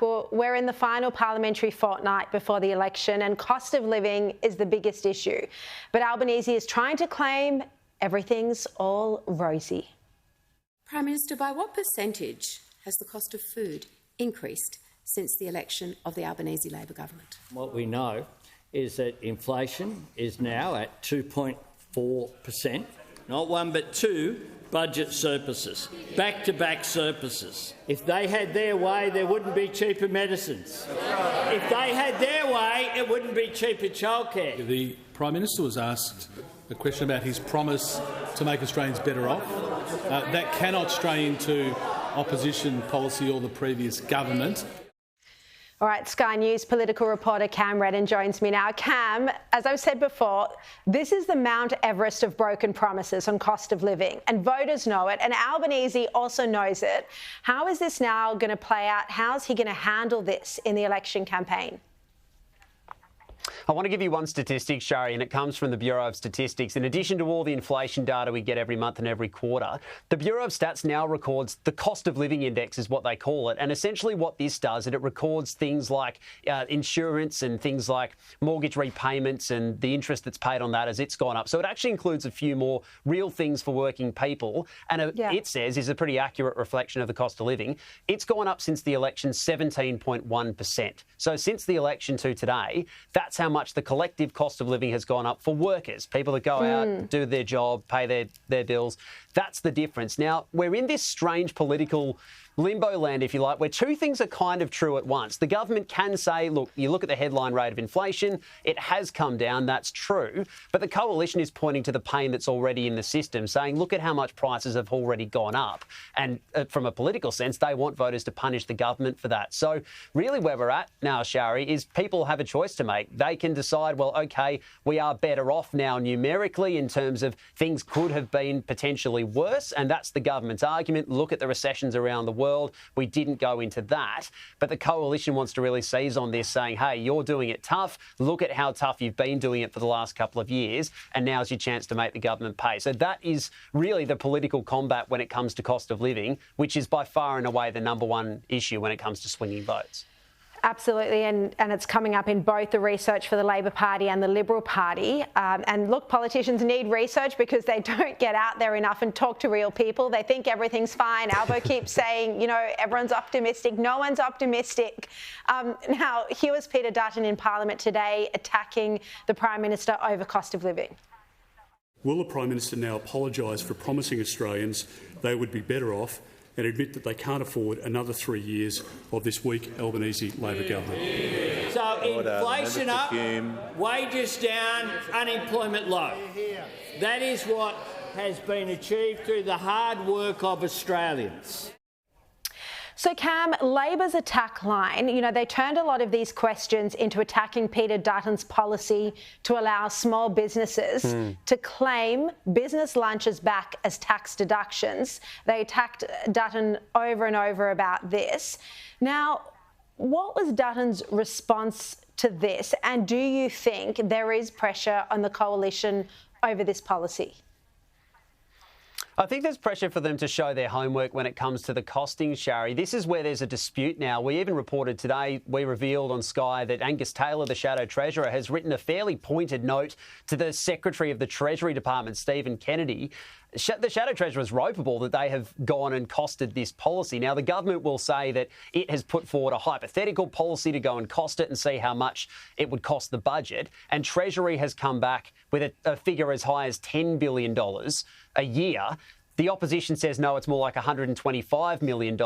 Well, we're in the final parliamentary fortnight before the election and cost of living is the biggest issue. But Albanese is trying to claim everything's all rosy. Prime Minister, by what percentage has the cost of food increased since the election of the Albanese Labor government? What we know is that inflation is now at 2.4%, not one but two budget surpluses, back-to-back surpluses. If they had their way, there wouldn't be cheaper medicines. If they had their way, it wouldn't be cheaper childcare. The Prime Minister was asked a question about his promise to make Australians better off. That cannot stray into opposition policy or the previous government. All right, Sky News political reporter Cam Redden joins me now. Cam, as I've said before, this is the Mount Everest of broken promises on cost of living, and voters know it, and Albanese also knows it. How is this now going to play out? How's he going to handle this in the election campaign? I want to give you one statistic, Shari, and it comes from the Bureau of Statistics. In addition to all the inflation data we get every month and every quarter, the Bureau of Stats now records the cost of living index is what they call it. And essentially what this does is it records things like insurance and things like mortgage repayments and the interest that's paid on that as it's gone up. So it actually includes a few more real things for working people. And it says is a pretty accurate reflection of the cost of living. It's gone up since the election 17.1%. So since the election to today, that's how much the collective cost of living has gone up for workers, people that go out, do their job, pay their bills. That's the difference. Now, we're in this strange political limbo land, if you like, where two things are kind of true at once. The government can say, look, you look at the headline rate of inflation, it has come down, that's true. But the coalition is pointing to the pain that's already in the system, saying, look at how much prices have already gone up. And from a political sense, they want voters to punish the government for that. So really where we're at now, Shari, is people have a choice to make. They can decide, well, OK, we are better off now numerically in terms of things could have been potentially worse. And that's the government's argument. Look at the recessions around the world. We didn't go into that. But the coalition wants to really seize on this, saying, hey, you're doing it tough. Look at how tough you've been doing it for the last couple of years. And now's your chance to make the government pay. So that is really the political combat when it comes to cost of living, which is by far and away the number one issue when it comes to swinging votes. Absolutely, and it's coming up in both the research for the Labor Party and the Liberal Party. And look, politicians need research because they don't get out there enough and talk to real people. They think everything's fine. Albo keeps saying, you know, everyone's optimistic. No one's optimistic. Now, here was Peter Dutton in Parliament today attacking the Prime Minister over cost of living. Will the Prime Minister now apologise for promising Australians they would be better off and admit that they can't afford another 3 years of this weak Albanese Labor government? So inflation up, wages down, unemployment low. That is what has been achieved through the hard work of Australians. So, Cam, Labor's attack line, you know, they turned a lot of these questions into attacking Peter Dutton's policy to allow small businesses to claim business lunches back as tax deductions. They attacked Dutton over and over about this. Now, what was Dutton's response to this? And do you think there is pressure on the coalition over this policy? I think there's pressure for them to show their homework when it comes to the costings, Shari. This is where there's a dispute now. We even reported today, we revealed on Sky that Angus Taylor, the Shadow Treasurer, has written a fairly pointed note to the Secretary of the Treasury Department, Stephen Kennedy. The Shadow Treasurer is ropeable that they have gone and costed this policy. Now, the government will say that it has put forward a hypothetical policy to go and cost it and see how much it would cost the budget. And Treasury has come back with a figure as high as $10 billion a year. The opposition says, no, it's more like $125 million.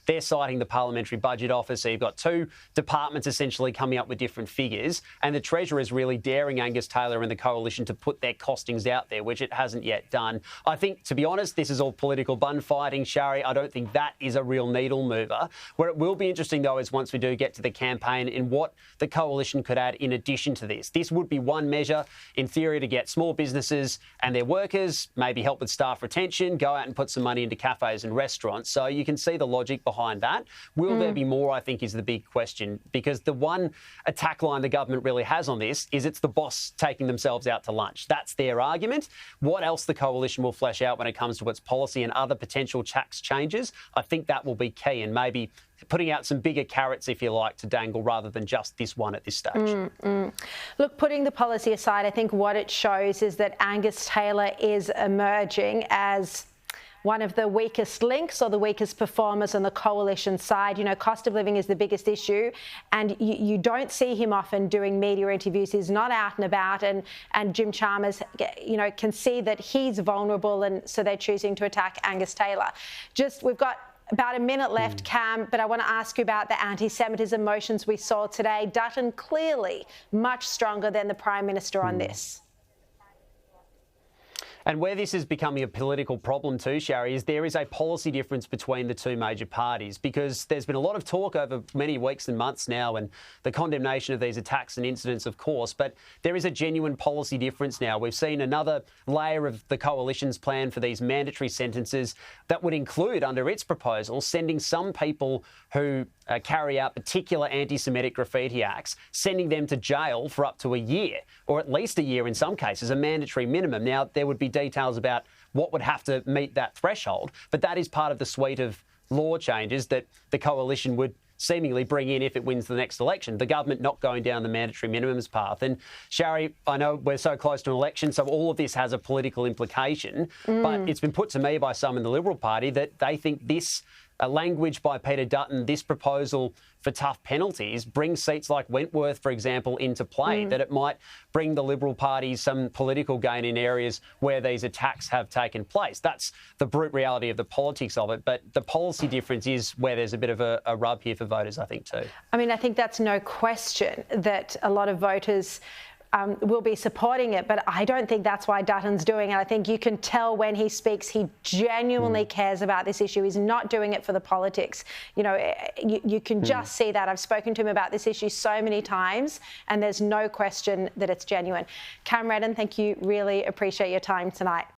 They're citing the Parliamentary Budget Office. So you've got two departments essentially coming up with different figures. And the Treasurer is really daring Angus Taylor and the coalition to put their costings out there, which it hasn't yet done. I think, to be honest, this is all political bun fighting, Shari. I don't think that is a real needle mover. Where it will be interesting, though, is once we do get to the campaign in what the coalition could add in addition to this. This would be one measure, in theory, to get small businesses and their workers, maybe help with staff retention, go out and put some money into cafes and restaurants. So you can see the logic behind that. Will there be more, I think, is the big question, because the one attack line the government really has on this is it's the boss taking themselves out to lunch. That's their argument. What else the coalition will flesh out when it comes to its policy and other potential tax changes, I think that will be key, and maybe putting out some bigger carrots, if you like, to dangle rather than just this one at this stage. Look, putting the policy aside, I think what it shows is that Angus Taylor is emerging as one of the weakest links or the weakest performers on the coalition side. You know, cost of living is the biggest issue, and you don't see him often doing media interviews. He's not out and about, and Jim Chalmers, you know, can see that he's vulnerable, and so they're choosing to attack Angus Taylor. We've got about a minute left, Cam, but I want to ask you about the anti-Semitism motions we saw today. Dutton clearly much stronger than the Prime Minister on this. And where this is becoming a political problem too, Shari, is there is a policy difference between the two major parties, because there's been a lot of talk over many weeks and months now, and the condemnation of these attacks and incidents, of course, but there is a genuine policy difference now. We've seen another layer of the coalition's plan for these mandatory sentences that would include, under its proposal, sending some people who carry out particular anti-Semitic graffiti acts, sending them to jail for up to a year, or at least a year in some cases, a mandatory minimum. Now, there would be details about what would have to meet that threshold, but that is part of the suite of law changes that the coalition would seemingly bring in if it wins the next election. The government not going down the mandatory minimums path. And Shari, I know we're so close to an election, so all of this has a political implication, but it's been put to me by some in the Liberal Party that they think this language by Peter Dutton, this proposal for tough penalties, brings seats like Wentworth, for example, into play, that it might bring the Liberal Party some political gain in areas where these attacks have taken place. That's the brute reality of the politics of it, but the policy difference is where there's a bit of a rub here for voters, I think, too. I mean, I think that's no question that a lot of voters will be supporting it, but I don't think that's why Dutton's doing it. I think you can tell when he speaks, he genuinely cares about this issue. He's not doing it for the politics. You know, you can just see that. I've spoken to him about this issue so many times, and there's no question that it's genuine. Cam Redden, thank you. Really appreciate your time tonight.